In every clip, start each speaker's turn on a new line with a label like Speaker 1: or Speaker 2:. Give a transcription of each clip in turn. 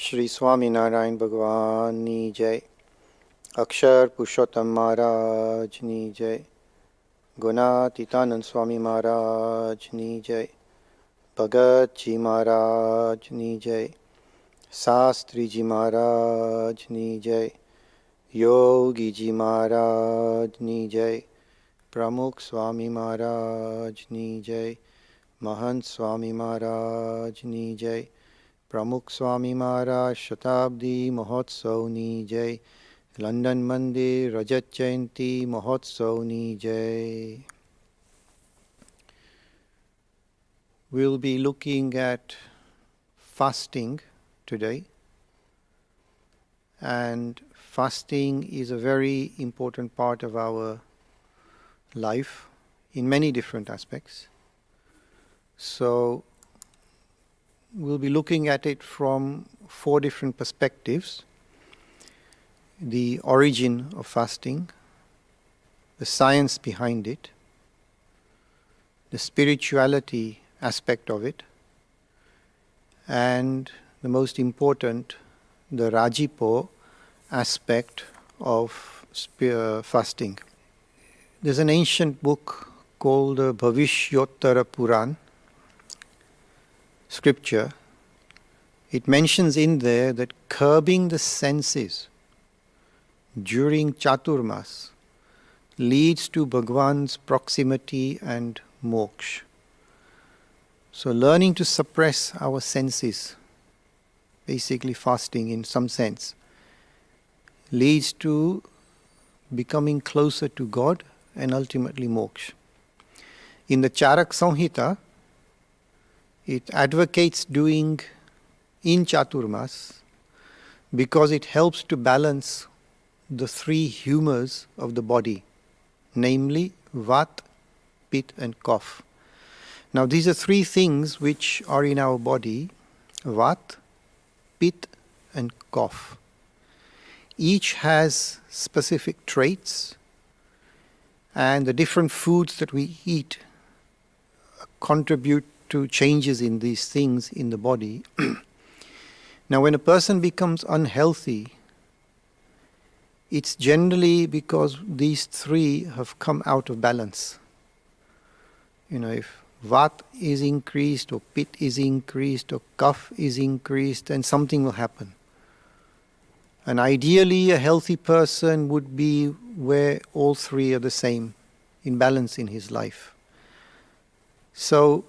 Speaker 1: श्री स्वामीनारायण भगवाननी जय। अक्षर पुरुषोत्तम महाराजनी जय। गुणातीतानंद स्वामी महाराजनी जय। भगत जी महाराजनी जय। शास्त्री जी महाराजनी जय। योगी जी महाराजनी जय। प्रमुख स्वामी महाराजनी जय। महंत स्वामी महाराजनी जय। प्रमुख स्वामी महाराज शताब्दी महोत्सवनी जय। लंदन मंदिर रजत जयंती महोत्सवनी जय. We'll be looking at fasting today, and fasting is a very important part of our life in many different aspects. So we'll be looking at it from 4 different perspectives: the origin of fasting, the science behind it, the spirituality aspect of it, and the most important, the Rajipo aspect of fasting. There's an ancient book called the Bhavishyotara Puran scripture. It mentions in there that curbing the senses during Chaturmas leads to Bhagwan's proximity and moksha. So learning to suppress our senses, basically fasting in some sense, leads to becoming closer to God and ultimately moksha. In the Charak Samhita, it advocates doing in Chaturmas because it helps to balance the 3 humors of the body, namely Vat, Pit and Kapha. Now these are 3 things which are in our body: Vat, Pit and Kapha. Each has specific traits, and the different foods that we eat contribute to changes in these things in the body. Now when a person becomes unhealthy, it's generally because these 3 have come out of balance. If Vat is increased or Pit is increased or Kapha is increased, then something will happen. And ideally a healthy person would be where all 3 are the same, in balance in his life. So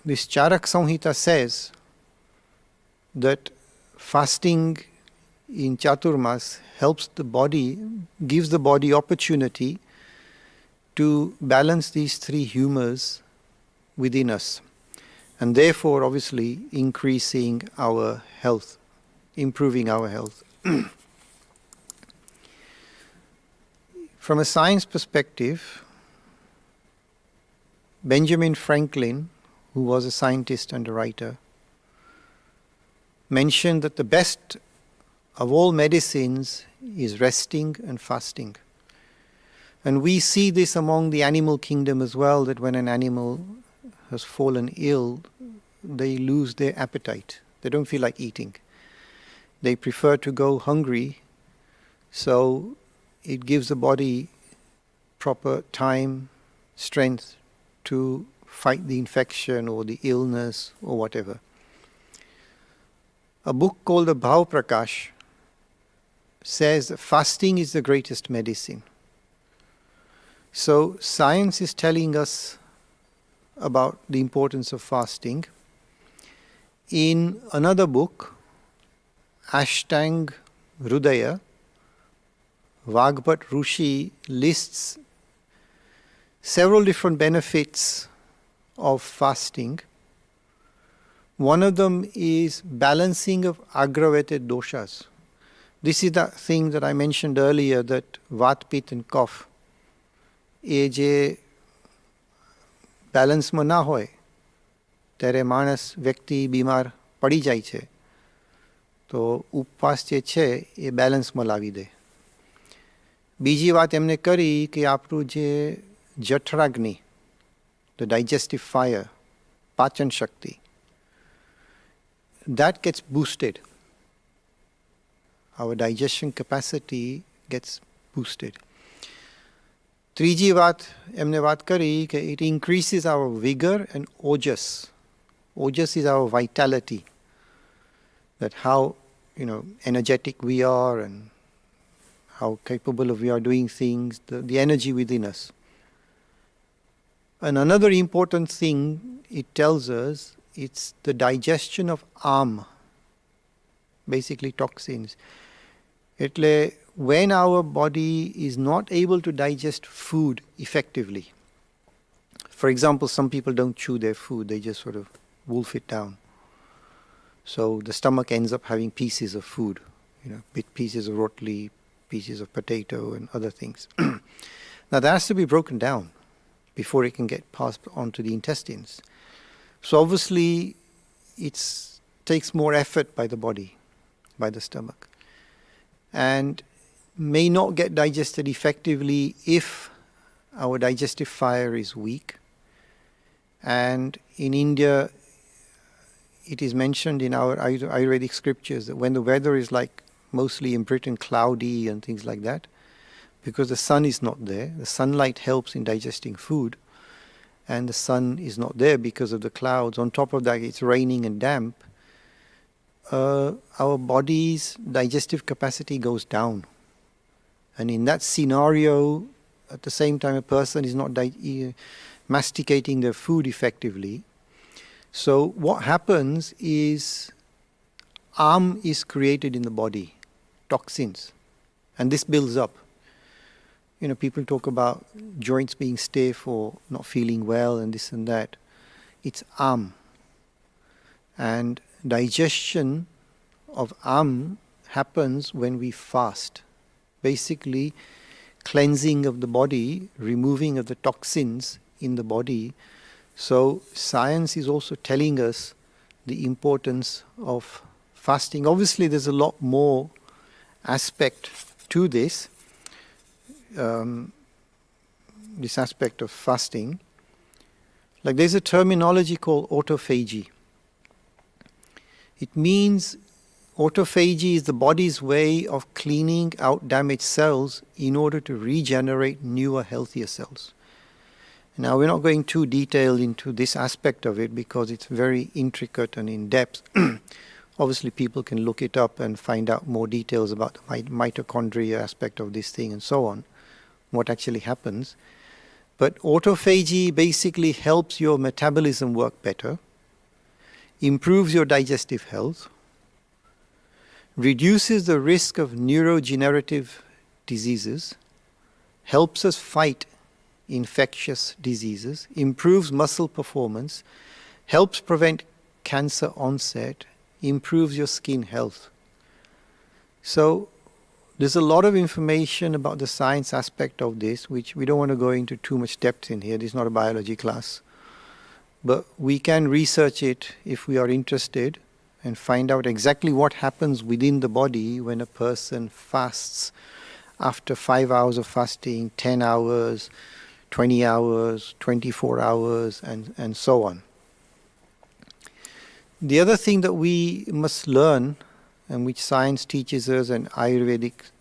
Speaker 1: this Charak Samhita says that fasting in Chaturmas helps the body, gives the body opportunity to balance these 3 humors within us, and therefore obviously increasing our health, improving our health. From a science perspective, Benjamin Franklin, who was a scientist and a writer, mentioned that the best of all medicines is resting and fasting. And we see this among the animal kingdom as well, that when an animal has fallen ill, they lose their appetite. They don't feel like eating. They prefer to go hungry, so it gives the body proper time, strength to fight the infection or the illness or whatever. A book called the Tyagprakash says that fasting is the greatest medicine. So science is telling us about the importance of fasting. In another book, Ashtang Hrudaya, Vagbhat Rushi lists several different benefits of fasting. One of them is balancing of aggravated doshas. This is the thing that I mentioned earlier, that Vat, Pit and Kapha, એ જે બેલેન્સમાં ના હોય ત્યારે માણસ વ્યક્તિ બીમાર પડી જાય છે, તો ઉપવાસ જે છે એ બેલેન્સમાં લાવી દે. બીજી વાત એમને કરી કે આપણું જે જઠરાગ્નિ, the digestive fire, પાચન શક્તિ, that gets boosted. Our digestion capacity gets boosted. ત્રીજી વાત એમને વાત કરી કે it increases our vigor and ojas. Ojas is our vitality, that how energetic we are and how capable of we are doing things, the energy within us. And another important thing it tells us, it's the digestion of basically toxins. એટલે when our body is not able to digest food effectively, for example, some people don't chew their food, they just sort of wolf it down. So the stomach ends up having pieces of food, bit pieces of rotli, pieces of potato and other things. Now that has to be broken down before it can get passed on to the intestines. So obviously it takes more effort by the body, by the stomach, and may not get digested effectively if our digestive fire is weak. And in India, it is mentioned in our Ayurvedic scriptures that when the weather is like mostly in Britain cloudy and things like that, because the sun is not there, the sunlight helps in digesting food, and the sun is not there because of the clouds. On top of that, it's raining and damp. Our body's digestive capacity goes down. And in that scenario, at the same time, a person is not masticating their food effectively. So what happens is is created in the body, toxins, and this builds up. People talk about joints being stiff or not feeling well and this and that. It's and digestion of happens when we fast. Basically, cleansing of the body, removing of the toxins in the body. So science is also telling us the importance of fasting. Obviously, there's a lot more aspect to this aspect of fasting. Like there's a terminology called autophagy. It means autophagy is the body's way of cleaning out damaged cells in order to regenerate newer, healthier cells. Now, we're not going too detailed into this aspect of it because it's very intricate and in depth. Obviously, people can look it up and find out more details about the mitochondria aspect of this thing and so on, what actually happens. But autophagy basically helps your metabolism work better, improves your digestive health, reduces the risk of neurodegenerative diseases, helps us fight infectious diseases, improves muscle performance, helps prevent cancer onset, improves your skin health. So there's a lot of information about the science aspect of this, which we don't want to go into too much depth in here. This is not a biology class. But we can research it if we are interested and find out exactly what happens within the body when a person fasts after 5 hours of fasting, 10 hours, 20 hours, 24 hours, and so on. The other thing that we must learn, and which science teaches us and Ayurvedic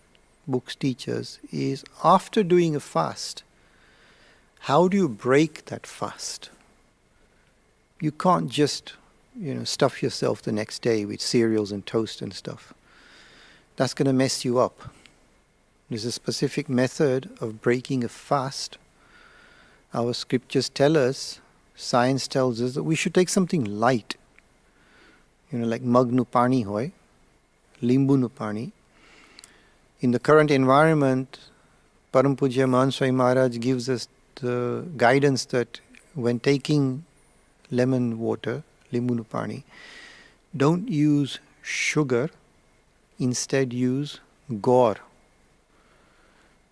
Speaker 1: books teach us, is after doing a fast, how do you break that fast? You can't just, stuff yourself the next day with cereals and toast and stuff. That's going to mess you up. There's a specific method of breaking a fast. Our scriptures tell us, science tells us that we should take something light. Like magnu pani hoy, limbu nu pani. In the current environment, Param Pujya Mahan Swami Maharaj gives us the guidance that when taking lemon water, limbu nu pani, don't use sugar, instead use gaur.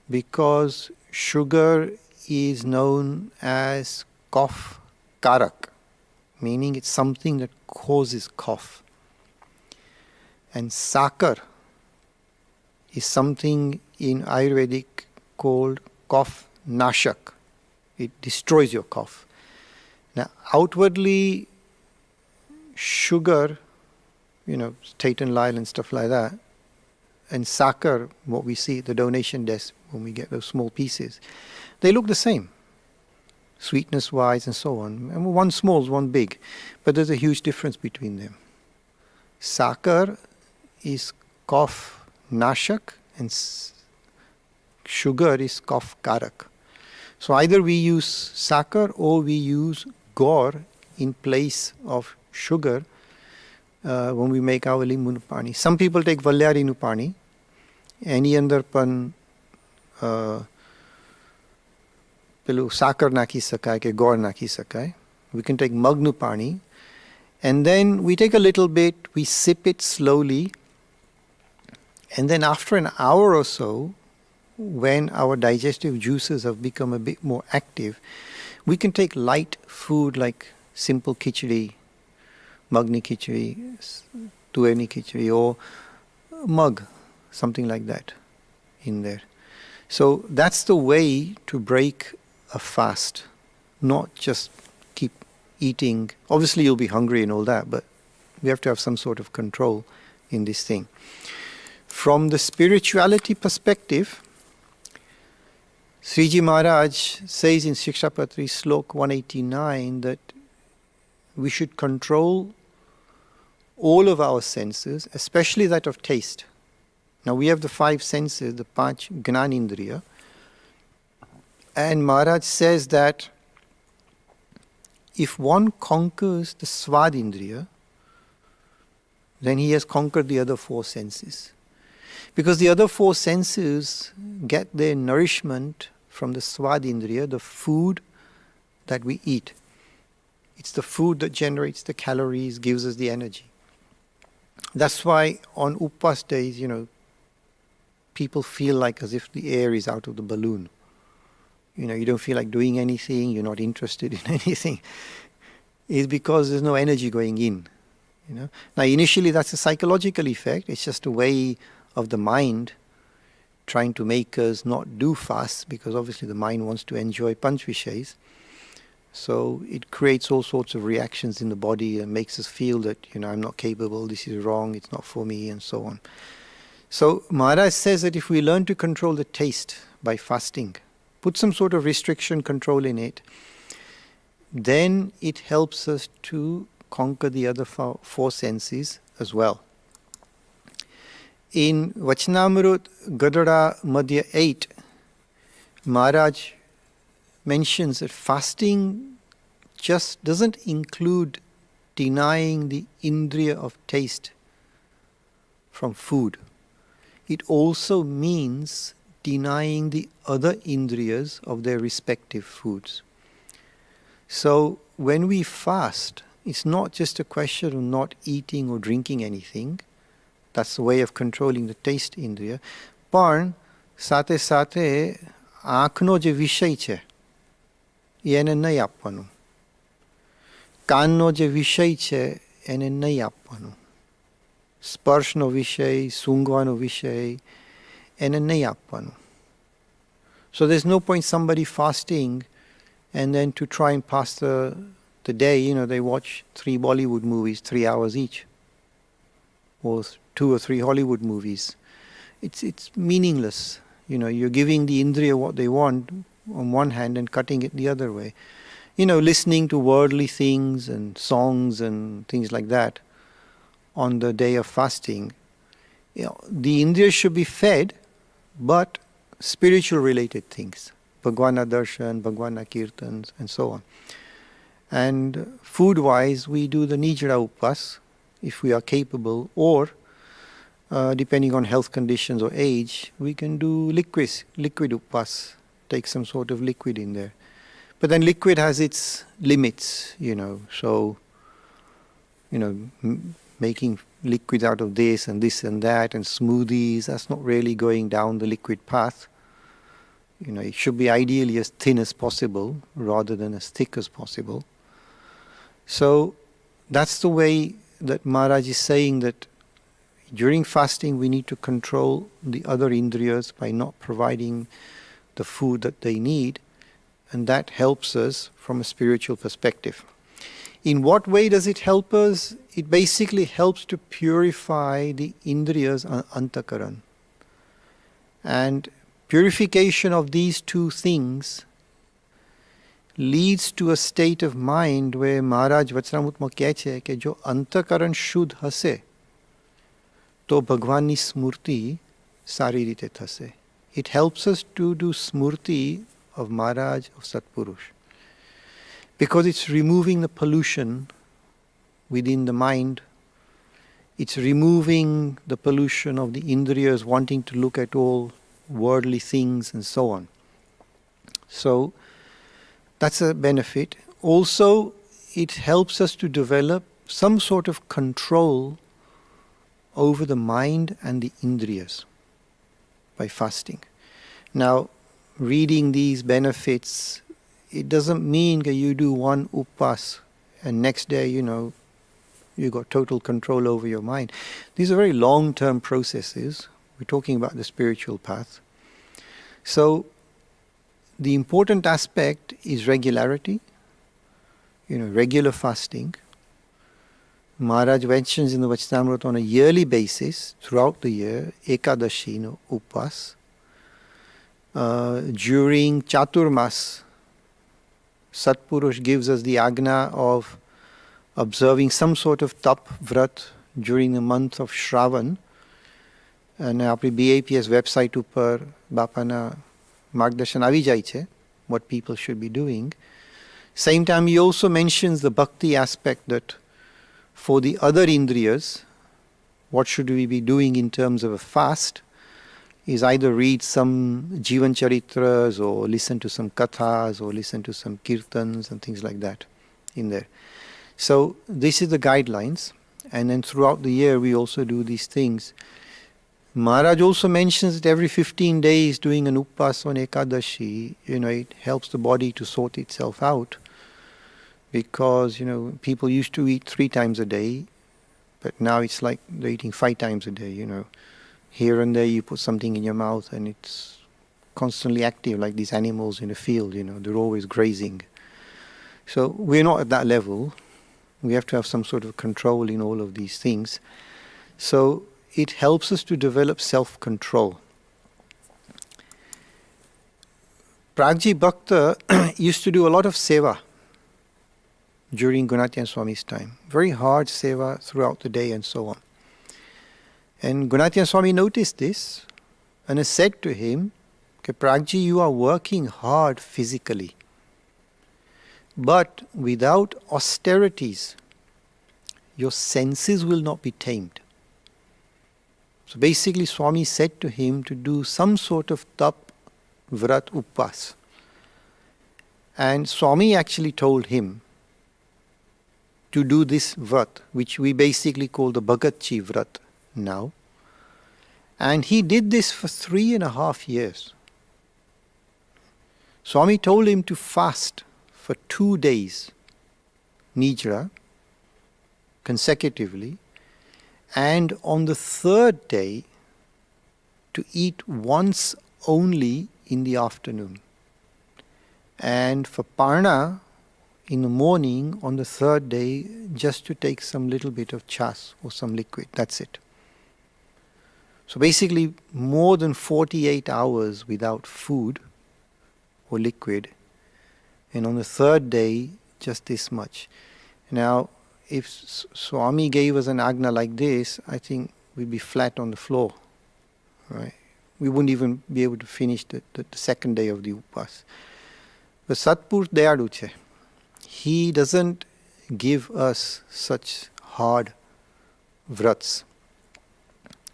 Speaker 1: Because sugar is known as cough karak, meaning it's something that causes cough. And sakar is something in Ayurvedic called cough nashak. It destroys your cough. Now, outwardly, sugar Tate and Lyle and stuff like that. And sakar, what we see at the donation desk when we get those small pieces, they look the same, sweetness-wise and so on. And one small, one big, but there's a huge difference between them. Sakar is cough nashak and sugar is cough karak. So either we use sakar or we use gaur in place of sugar when we make our limbu pani. Some people take valyari nupani, any અંદર પણ પેલું સાકર નાખી શકાય કે ગોળ નાખી શકાય. We can take magnu pani, and then we take a little bit, we sip it slowly, and then after an hour or so, when our digestive juices have become a bit more active, we can take light food like simple khichdi, magni khichdi, tuerni khichdi, or mug, something like that in there. So that's the way to break a fast, not just keep eating. Obviously you'll be hungry and all that, but we have to have some sort of control in this thing. From the spirituality perspective, Sriji Maharaj says in Shikshapatri Slok 189 that we should control all of our senses, especially that of taste. Now we have the 5 senses, the Panch Gnanindriya, and Maharaj says that if one conquers the Swadindriya, then he has conquered the other 4 senses. Because the other 4 senses get their nourishment from the Swadindriya, the food that we eat. It's the food that generates the calories, gives us the energy. That's why on Upas days, people feel like as if the air is out of the balloon. You don't feel like doing anything, you're not interested in anything. It's because there's no energy going in. Now initially that's a psychological effect, it's just a way of the mind trying to make us not do fast, because obviously the mind wants to enjoy panch vishays. So it creates all sorts of reactions in the body and makes us feel that, I'm not capable, this is wrong, it's not for me, and so on. So Maharaj says that if we learn to control the taste by fasting, put some sort of restriction control in it, then it helps us to conquer the other 4 senses as well. In Vachanamrut Gadara Madhya 8, Maharaj mentions that fasting just doesn't include denying the indriya of taste from food. It also means denying the other indriyas of their respective foods. So when we fast, it's not just a question of not eating or drinking anything. That's the way of controlling the taste indriya. But સાથે સાથે આંખનો જે વિષય છે એને નહીં આપવાનું. કાનનો જે વિષય છે એને નહીં આપવાનું. સ્પર્શનો વિષય, સૂંઘવાનો વિષય એને નહીં આપવાનું. So there's no point somebody fasting and then to try and pass the day, they watch 3 Bollywood movies, 3 hours each, or 2 or 3 Hollywood movies. It's meaningless. You're giving the indriya what they want on one hand and cutting it the other way. Listening to worldly things and songs and things like that on the day of fasting. The indriya should be fed, but spiritual related things. Bhagwana darshan, Bhagwana kirtans, and so on. And food-wise, we do the nijra upas, if we are capable, or depending on health conditions or age, we can do liquid upas, take some sort of liquid in there. But then liquid has its limits, so, making liquids out of this and that and smoothies, that's not really going down the liquid path. It should be ideally as thin as possible rather than as thick as possible. So that's the way that Maharaj is saying that during fasting we need to control the other indriyas by not providing the food that they need, and that helps us from a spiritual perspective. In what way does it help us? It basically helps to purify the indriyas, antakaran. And purification of these two things leads to a state of mind where Maharaj Vachramutma કહે છે કે જો અંતકરણ શુદ્ધ હશે તો ભગવાનની સ્મૃતિ સારી રીતે થશે. It helps us to do smurti of Maharaj, of Satpurush, because it's removing the pollution within the mind. It's removing the pollution of the indriyas wanting to look at all worldly things and so on. So that's a benefit. Also, it helps us to develop some sort of control over the mind and the indriyas by fasting. Now, reading these benefits, it doesn't mean that you do one upas and next day, you got total control over your mind. These are very long-term processes. We're talking about the spiritual path. So, the important aspect is regularity, regular fasting. Maharaj mentions in the Vachtamrita on a yearly basis, throughout the year, Ekadashi, upas. During Chaturmas, Satpurush gives us the agna of observing some sort of tap vrat during the month of Shravan. And આપણી BAPS website ઉપર બાપાના માર્ગદર્શન આવી જાય છે, what people should be doing. Same time, he also mentions the bhakti aspect, that for the other indriyas, what should we be doing in terms of a fast is either read some Jivan Charitras or listen to some kathas or listen to some kirtans and things like that in there. So this is the guidelines, and then throughout the year we also do these things. Maharaj also mentions that every 15 days doing an upas on Ekadashi, it helps the body to sort itself out, because, people used to eat 3 times a day, but now it's like they're eating 5 times a day, Here and there you put something in your mouth and it's constantly active, like these animals in a field, they're always grazing. So we're not at that level. We have to have some sort of control in all of these things. So it helps us to develop self-control. Pragji Bhakta used to do a lot of seva during Gunatyan Swami's time. Very hard seva throughout the day and so on. And Gunatyan Swami noticed this and has said to him, Pragji, you are working hard physically, but without austerities, your senses will not be tamed. So basically Swami said to him to do some sort of tap, vrat, upas. And Swami actually told him to do this vrat, which we basically call the Bhagatchi vrat now. And he did this for 3.5 years. Swami told him to fast for 2 days, nijra, consecutively, and on the 3rd day to eat once only in the afternoon. And for parna, in the morning on the 3rd day, just to take some little bit of chas or some liquid, that's it. So basically more than 48 hours without food or liquid, and on the 3rd day just this much. Now if Swami gave us an agna like this, I think we'd be flat on the floor, right? We wouldn't even be able to finish the 2nd day of the upas. But Satpur Dayalu che. He doesn't give us such hard vrats.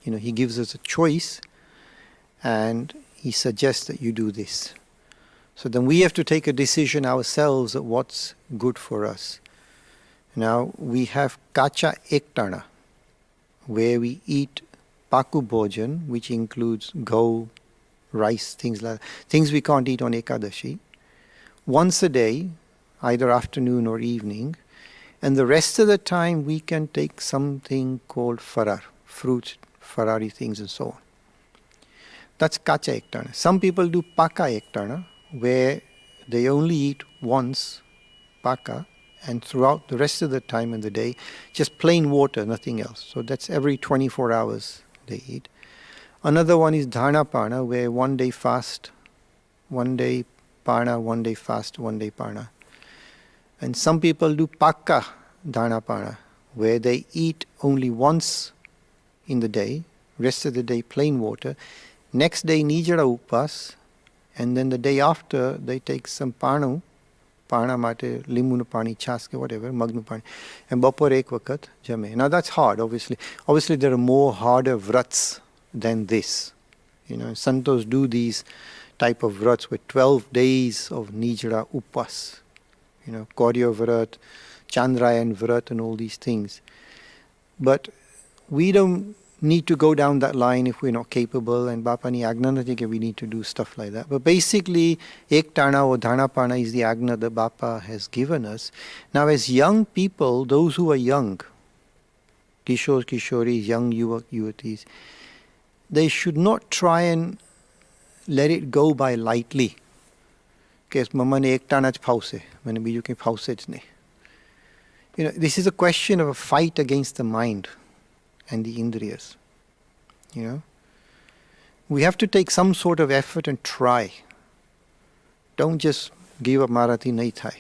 Speaker 1: He gives us a choice and he suggests that you do this. So then we have to take a decision ourselves at what's good for us. Now we have kacha ektana, where we eat paku bhojan, which includes go, rice, things like that, things we can't eat on Ekadashi, once a day, either afternoon or evening, and the rest of the time we can take something called farar, fruits, farari things and so on. That's kacha ektana. Some people do paka ektana, where they only eat once paka And throughout the rest of the time in the day, just plain water, nothing else. So that's every 24 hours they eat. Another one is dhanapana, where one day fast, one day parna, one day fast, one day parna. And some people do pakka dhanapana, where they eat only once in the day, rest of the day plain water. Next day nijara upas, and then the day after they take some parna mate, limunu pani, chaske, whatever, magnu pani, and bapore ek vakat jame. Now that's hard, obviously. Obviously there are more harder vrats than this. Santos do these type of vrats with 12 days of nijara upas. Koryo vrat, Chandrayan vrat and all these things. But we don't need to go down that line if we're not capable, and Bapani Agna we need to do stuff like that. But basically, Ek Tana or Dhanapana is the Agna that Bapa has given us. Now as young people, those who are young, Kishore, Kishoris, young Yuvak, Yuvatis, they should not try and let it go by lightly. Because Mama ne Ek Tana j phause, mane biju ke phause j nahi. This is a question of a fight against the mind and the indriyas. We have to take some sort of effort and try. Don't just give up Marathi nahi thai.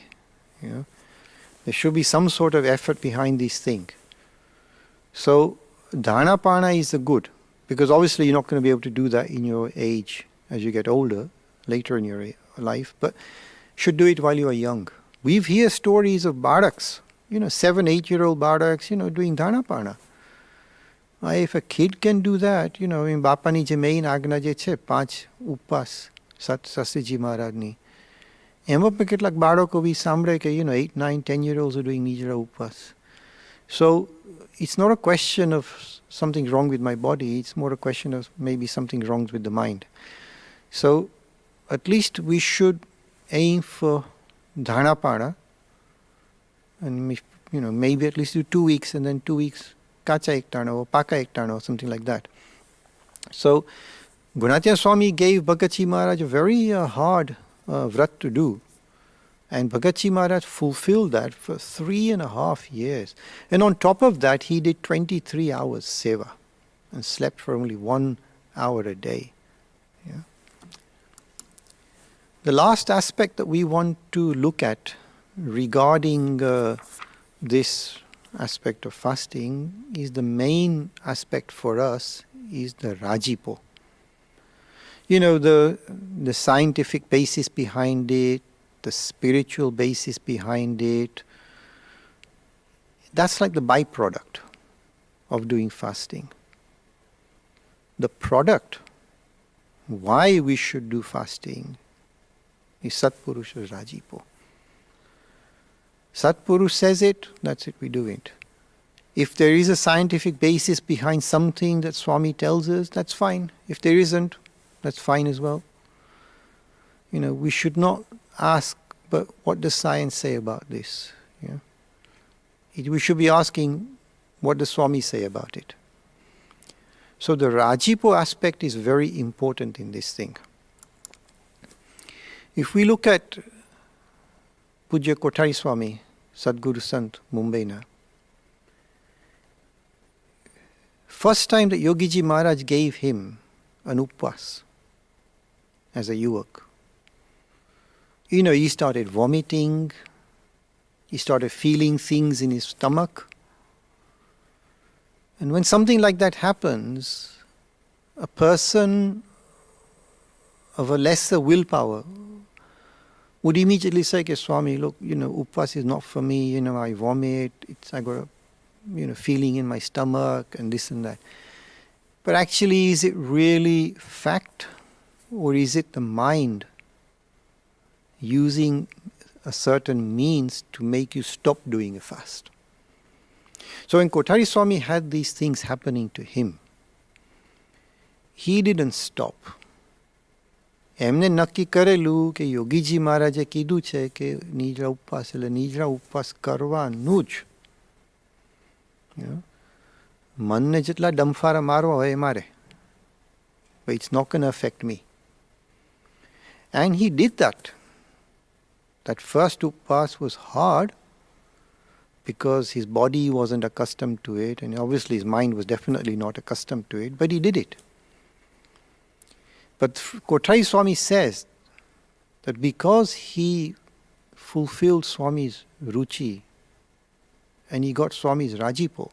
Speaker 1: There should be some sort of effort behind this thing. So dhanapana is the good, because obviously you're not going to be able to do that in your age as you get older, later in your life, but should do it while you are young. We've heard stories of baraks, 7, 8-year-old baraks, doing dhanapana. If a kid can do that, in Bapani je main agna je છે 5 upas Sasiji Maharaj ni. એમાં પણ કેટલાક બાળકો બી સાંભળે કે 8, 9, 10-year-olds are doing nijra upas. So it's not a question of something wrong with my body, it's more a question of maybe something wrong with the mind. So at least we should aim for dhanapana, and maybe at least do 2 weeks and then 2 weeks kacha ektana or paka ektana or something like that. So Gunatya Swami gave Bhagachi Maharaj a very hard vrat to do, and Bhagachi Maharaj fulfilled that for 3.5 years. And on top of that he did 23 hours seva and slept for only 1 hour a day. The last aspect that we want to look at regarding this aspect of fasting is the main aspect for us is the rajipo. The scientific basis behind it, the spiritual basis behind it. That's like the byproduct of doing fasting. The product, why we should do fasting, is Satpurusha Rajipo. Satpurush says it, that's it, we do it. If there is a scientific basis behind something that Swami tells us, that's fine. If there isn't, that's fine as well. We should not ask, but what does science say about this? We should be asking, what does Swami say about it? So the Rajipo aspect is very important in this thing. If we look at Pujya Kothari Swami, Sadguru Sant, Mumbai na, first time that Yogiji Maharaj gave him an upvas as a yuvak, he started vomiting, he started feeling things in his stomach. And when something like that happens, a person of a lesser willpower would immediately say, okay, Swami, look, upvas is not for me, I vomit, I got a feeling in my stomach and this and that. But actually, is it really fact, or is it the mind using a certain means to make you stop doing a fast? So when Kothari Swami had these things happening to him, he didn't stop. એમને નક્કી કરેલું કે યોગીજી મહારાજે કીધું છે કે નિદ્રા ઉપવાસ એટલે નિદ્રા ઉપવાસ કરવાનું જ. મનને જેટલા ડંફારા મારવા હોય એ મારે. But it's not going to affect me. And he did that. That first upvas was hard, because his body wasn't accustomed to it, and obviously his mind was definitely not accustomed to it, but he did it. But Kothari Swami says that because he fulfilled Swami's ruchi and he got Swami's rajipo,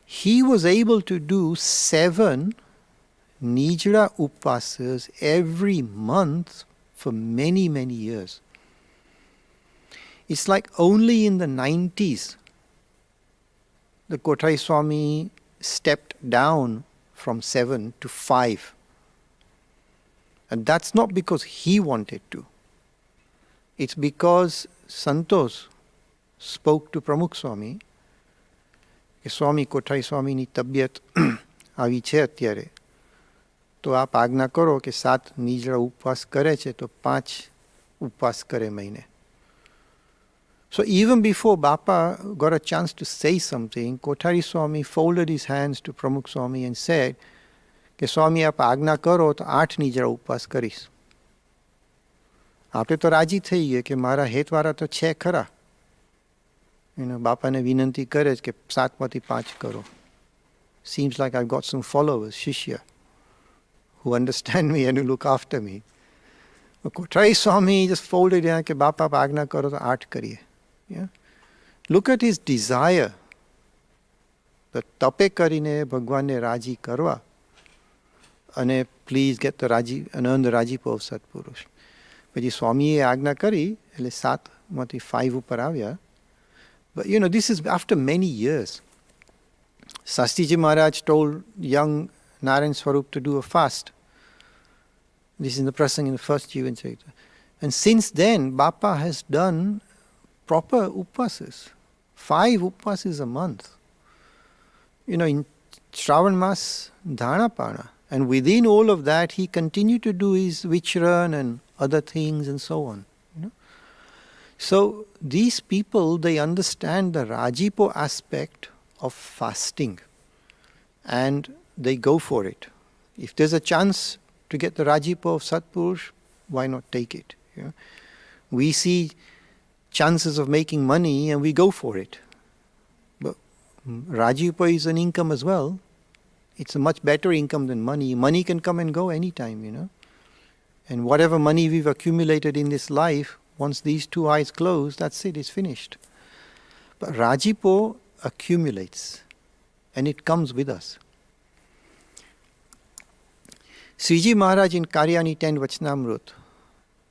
Speaker 1: he was able to do 7 Nijra upasas every month for many, many years. It's like only in the 90s the Kothari Swami stepped down from 7 to 5. And that's not because he wanted to. It's because Santos spoke to Pramukh Swami કે સ્વામી કોઠારી સ્વામીની તબિયત આવી છે અત્યારે, તો આપ આજ્ઞા કરો કે 7 નિજળા ઉપવાસ કરે છે તો 5 ઉપવાસ કરે મહિને. So even before Bapa got a chance to say something, Kothari Swami folded his hands to Pramukh Swami and said કે સ્વામી આપ આજ્ઞા કરો તો 8 નિજળા ઉપવાસ કરીશ. આપણે તો રાજી થઈ ગયે કે મારા હેતવાળા તો છે ખરા, બાપાને વિનંતી કરે છે કે 7માંથી 5 કરો. Seems like I've got some followers, shishya, who understand me and who look after me. But Kothari Swami just folded in કે બાપા આજ્ઞા કરો તો 8 કરીએ. Yeah? Look at his desire. The તપે કરીને ભગવાનને રાજી કરવા અને please get the raji and earn the rajipo of Satpurush. પછી સ્વામીએ આજ્ઞા કરી એટલે 7માંથી 5 ઉપર આવ્યા. But this is after many years. Sastiji Maharaj told young Narayan Swarup to do a fast. This is in the prasang in the first Jivan Charita. And since then, Bapa has done proper upasas. 5 upasas a month. In Shravan Mas, Dhanapana. And within all of that, he continued to do his vichran and other things and so on. So these people, they understand the Rajipo aspect of fasting and they go for it. If there's a chance to get the Rajipo of Satpurush, why not take it? We see chances of making money and we go for it. But Rajipo is an income as well. It's a much better income than money. Money can come and go anytime, And whatever money we've accumulated in this life, once these 2 eyes close, that's it, it's finished. But Rajipo accumulates and it comes with us. Sriji Maharaj in Karyani 10 Vachnamrut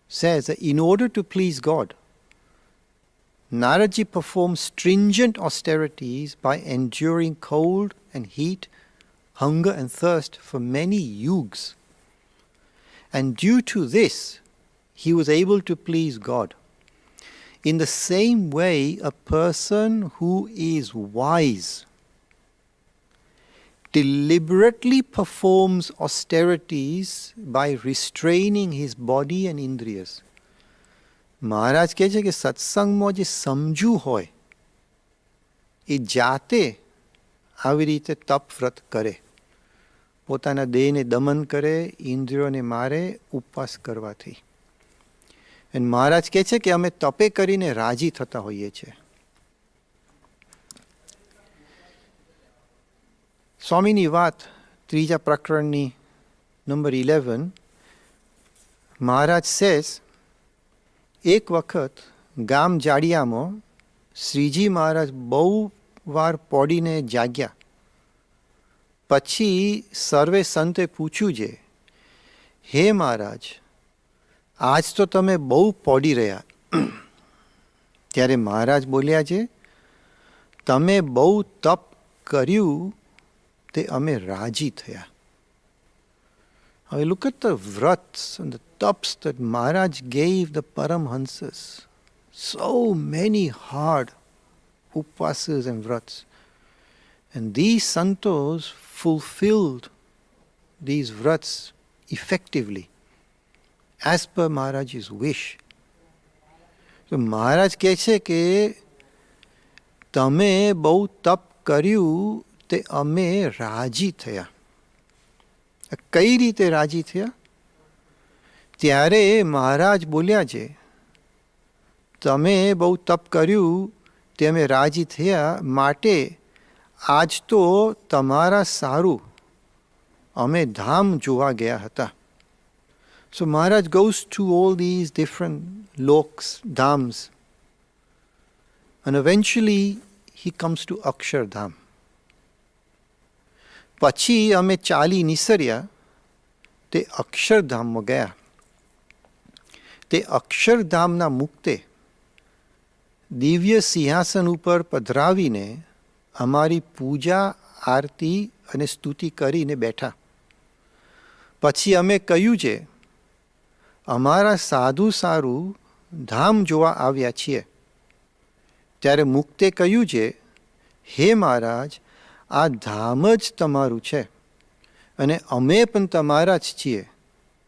Speaker 1: says that in order to please God, Naradji performed stringent austerities by enduring cold and heat, hunger and thirst for many yugs. And due to this, he was able to please God. In the same way, a person who is wise deliberately performs austerities by restraining his body and indriyas. મહારાજ કહે છે કે સત્સંગમાં જે સમજુ હોય એ જાતે આવી રીતે તપ વ્રત કરે, પોતાના દેહને દમન કરે, ઇન્દ્રિયોને મારે ઉપવાસ કરવાથી. અને મહારાજ કહે છે કે અમે તપે કરીને રાજી થતા હોઈએ છીએ. સ્વામીની વાત 3જા પ્રકરણની નંબર 11. મહારાજ સેઝ એક વખત ગામ જાડિયામાં શ્રીજી મહારાજ બહુ વાર પડીને જાગ્યા. પછી સર્વે સંતે પૂછ્યું છે, હે મહારાજ, આજ તો તમે બહુ પડી રહ્યા. ત્યારે મહારાજ બોલ્યા છે, તમે બહુ તપ કર્યું તે અમે રાજી થયા. Now look at the vrats and the taps that Maharaj gave the Paramhansas. So many hard upasas and vrats. And these santos fulfilled these vrats effectively as per Maharaj's wish. So Maharaj કહે છે કે તમે બહુ તપ કર્યું તે અમે રાજી થયા. કઈ રીતે રાજી થયા? ત્યારે મહારાજ બોલ્યા છે, તમે બહુ તપ કર્યું તે અમે રાજી થયા, માટે આજ તો તમારા સારું અમે ધામ જોવા ગયા હતા. So Maharaj goes to all these different loks, dhams, and eventually he comes to Akshardham. પછી અમે ચાલી નિસર્યા તે અક્ષરધામમાં ગયા. તે અક્ષરધામના મુક્તે દિવ્ય સિંહાસન ઉપર પધરાવીને અમારી પૂજા, આરતી અને સ્તુતિ કરીને બેઠા. પછી અમે કહ્યું છે, અમારા સાધુ સારું ધામ જોવા આવ્યા છીએ. ત્યારે મુક્તે કહ્યું છે, હે મહારાજ, આ ધામ જ તમારું છે અને અમે પણ તમારા જ છીએ.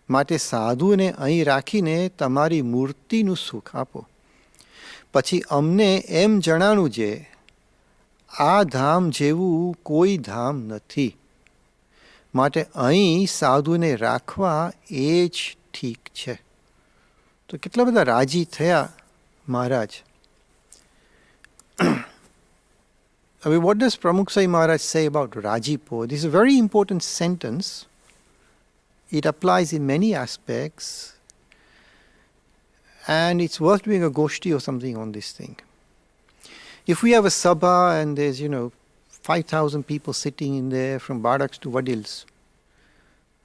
Speaker 1: માટે સાધુને અહીં રાખીને તમારી મૂર્તિનું સુખ આપો. પછી અમને એમ જણાણું છે, આ ધામ જેવું કોઈ ધામ નથી, માટે અહીં સાધુને રાખવા એ જ ઠીક છે. તો કેટલા બધા રાજી થયા મહારાજ. I mean, what does Pramukh Sai Maharaj say about Rajipo? This is a very important sentence. It applies in many aspects, and it's worth doing a goshti or something on this thing. If we have a sabha and there's, 5,000 people sitting in there from Bardaks to Vadils,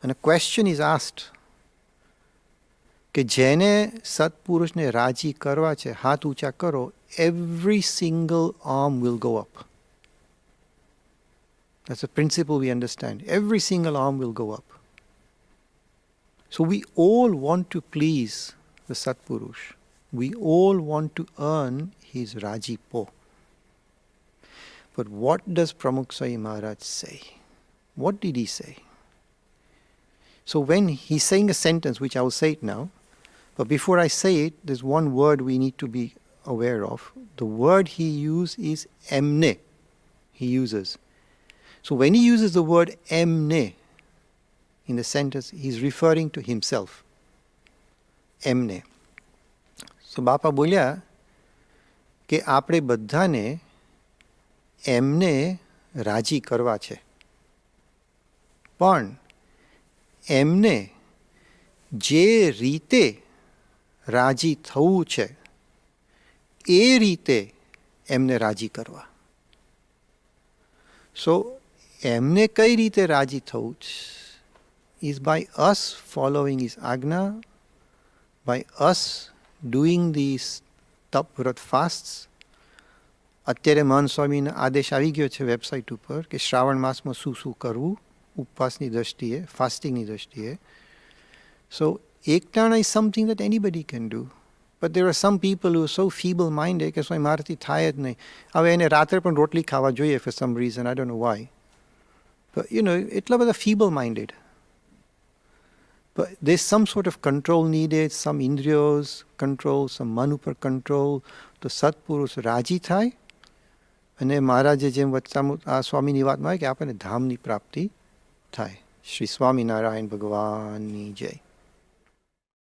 Speaker 1: and a question is asked, કે જેને સત્પુરુષને રાજી કરવા છે, હાથ ઊંચા કરો, every single arm will go up. That's a principle we understand. Every single arm will go up. So we all want to please the Satpurush. We all want to earn his Rajipo. But what does Pramukh Sai Maharaj say? What did he say? So when he's saying a sentence, which I will say it now, but before I say it, there's one word we need to be aware of. The word he uses is emne. He uses. So when he uses the word emne in the sentence, he's referring to himself. Emne. So બાપા બોલ્યા કે આપણે બધાને એમને રાજી કરવા છે, પણ એમને જે રીતે રાજી થવું છે એ રીતે એમને રાજી કરવા. So એમને કઈ રીતે રાજી થવું is by us following his આજ્ઞા, by us doing these તપ વ્રત fasts. અત્યારે મહાન સ્વામીનો આદેશ આવી ગયો છે વેબસાઇટ ઉપર કે શ્રાવણ માસમાં શું શું કરવું ઉપવાસની દૃષ્ટિએ, ફાસ્ટિંગની દૃષ્ટિએ. So એકટાણા is something that anybody can do. But there are some people who are so feeble-minded કે સ્વામી મારાથી થાય જ નહીં. હવે એને રાત્રે પણ રોટલી ખાવા જોઈએ for some reason, I don't know why. But એટલા બધા feeble-minded. But there's some sort of control needed, some indriyos control, some મન ઉપર control. તો સત્પુરુષ રાજી થાય અને મહારાજે જેમ વચસામૃત આ સ્વામીની વાતમાં આવે કે આપણને ધામની પ્રાપ્તિ થાય. શ્રી સ્વામિનારાયણ ભગવાનની જય.